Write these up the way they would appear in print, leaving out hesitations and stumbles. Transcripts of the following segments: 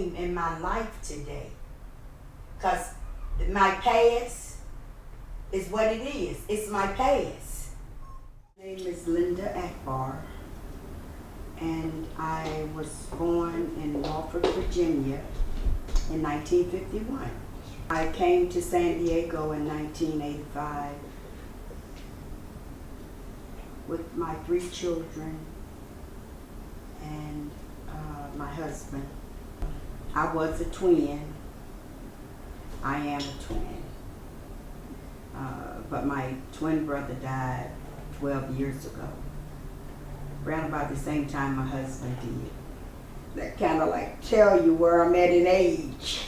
dream in my life today. Because my past is what it is. It's my past. My name is Linda Akbar, and I was born in Norfolk, Virginia in 1951. I came to San Diego in 1985 with my 3 children and my husband. I was a twin. I am a twin. But my twin brother died 12 years ago. Around about the same time my husband did. That kind of like tell you where I'm at in age.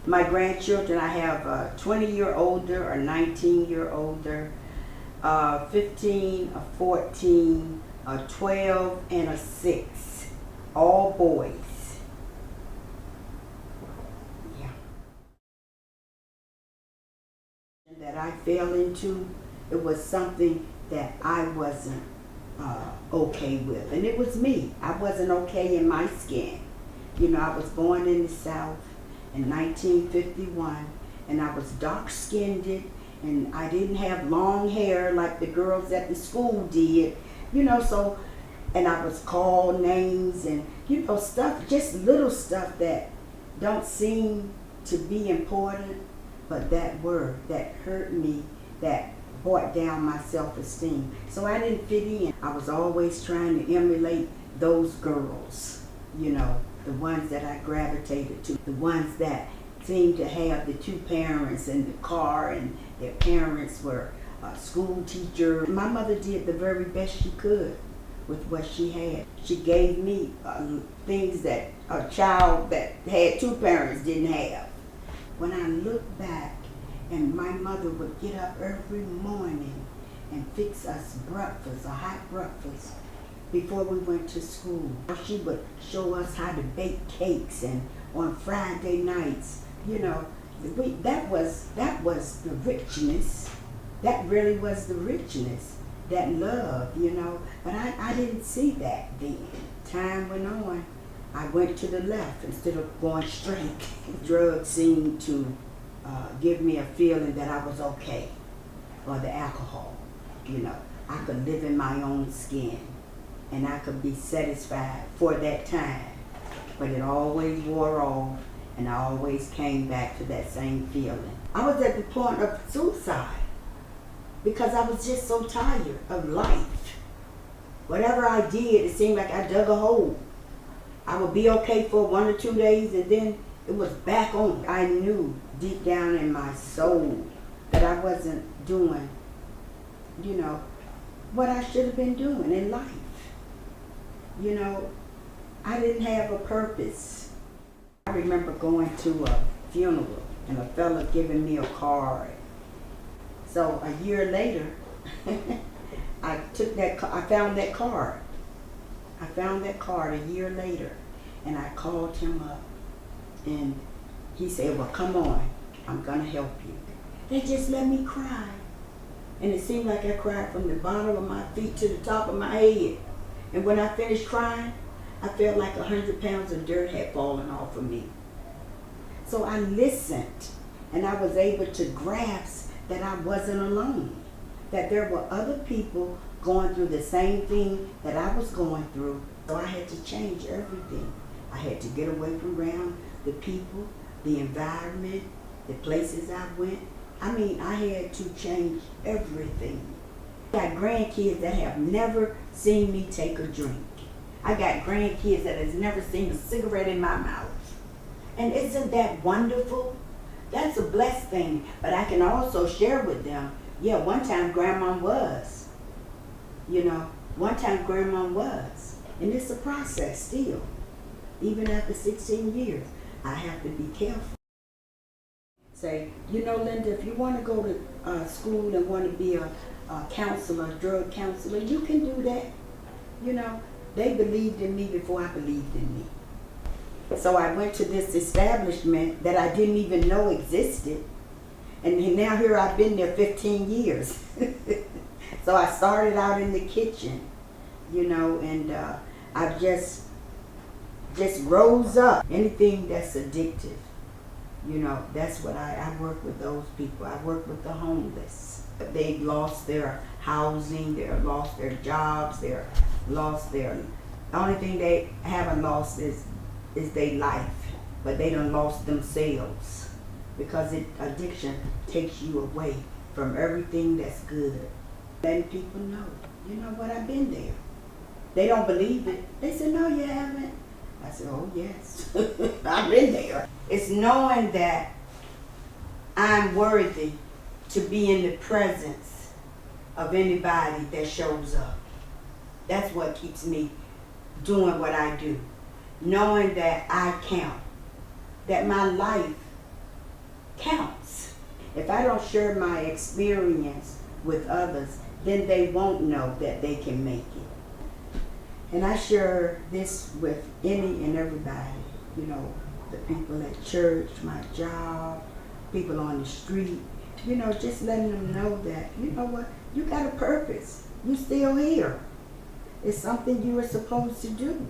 My grandchildren, I have a 20-year-older, a 19-year-older, 15, a 14, a 12, and a 6. All boys. Yeah. That I fell into, it was something that I wasn't okay with. And it was me. I wasn't okay in my skin. You know, I was born in the South in 1951, and I was dark-skinned, and I didn't have long hair like the girls at the school did, you know, so, and I was called names and, you know, stuff, just little stuff that don't seem to be important, but that were, that hurt me, that brought down my self-esteem. So I didn't fit in. I was always trying to emulate those girls, you know, the ones that I gravitated to, the ones that seemed to have the 2 parents in the car, and their parents were school teachers. My mother did the very best she could with what she had. She gave me things that a child that had 2 parents didn't have. When I look back, and my mother would get up every morning and fix us breakfast, a hot breakfast, before we went to school. She would show us how to bake cakes, and on Friday nights, you know, that was the richness. That really was the richness, that love, you know. But I didn't see that then. Time went on. I went to the left instead of going straight. Drugs seemed to give me a feeling that I was okay, or the alcohol, you know. I could live in my own skin, and I could be satisfied for that time. But it always wore off, and I always came back to that same feeling. I was at the point of suicide because I was just so tired of life. Whatever I did, it seemed like I dug a hole. I would be okay for 1 or 2 days, and then it was back on. I knew deep down in my soul that I wasn't doing, you know, what I should have been doing in life. You know, I didn't have a purpose. I remember going to a funeral and a fella giving me a card. So a year later, I found that card. I found that card a year later, and I called him up, and he said, well, come on, I'm gonna help you. They just let me cry. And it seemed like I cried from the bottom of my feet to the top of my head. And when I finished crying, I felt like 100 pounds of dirt had fallen off of me. So I listened, and I was able to grasp that I wasn't alone, that there were other people going through the same thing that I was going through. So I had to change everything. I had to get away from around the people, the environment, the places I went. I mean, I had to change everything. I got grandkids that have never seen me take a drink. I got grandkids that has never seen a cigarette in my mouth. And isn't that wonderful? That's a blessed thing. But I can also share with them, yeah, one time grandma was. You know, one time grandma was. And it's a process still. Even after 16 years, I have to be careful. Say, you know, Linda, if you want to go to school and want to be a counselor, drug counselor, you can do that. You know, they believed in me before I believed in me. So I went to this establishment that I didn't even know existed. And now here I've been there 15 years. So I started out in the kitchen, you know, and I've just just rose up. Anything that's addictive, you know, that's what I work with those people. I work with the homeless. They've lost their housing, they've lost their jobs, they're lost their, the only thing they haven't lost is their life, but they done lost themselves because addiction takes you away from everything that's good. Letting people know, you know what, I've been there. They don't believe it. They say, no, you haven't. I said, oh yes, I've been there. It's knowing that I'm worthy to be in the presence of anybody that shows up. That's what keeps me doing what I do. Knowing that I count, that my life counts. If I don't share my experience with others, then they won't know that they can make it. And I share this with any and everybody, you know, the people at church, my job, people on the street, you know, just letting them know that, you know what, you got a purpose. You still here. It's something you were supposed to do.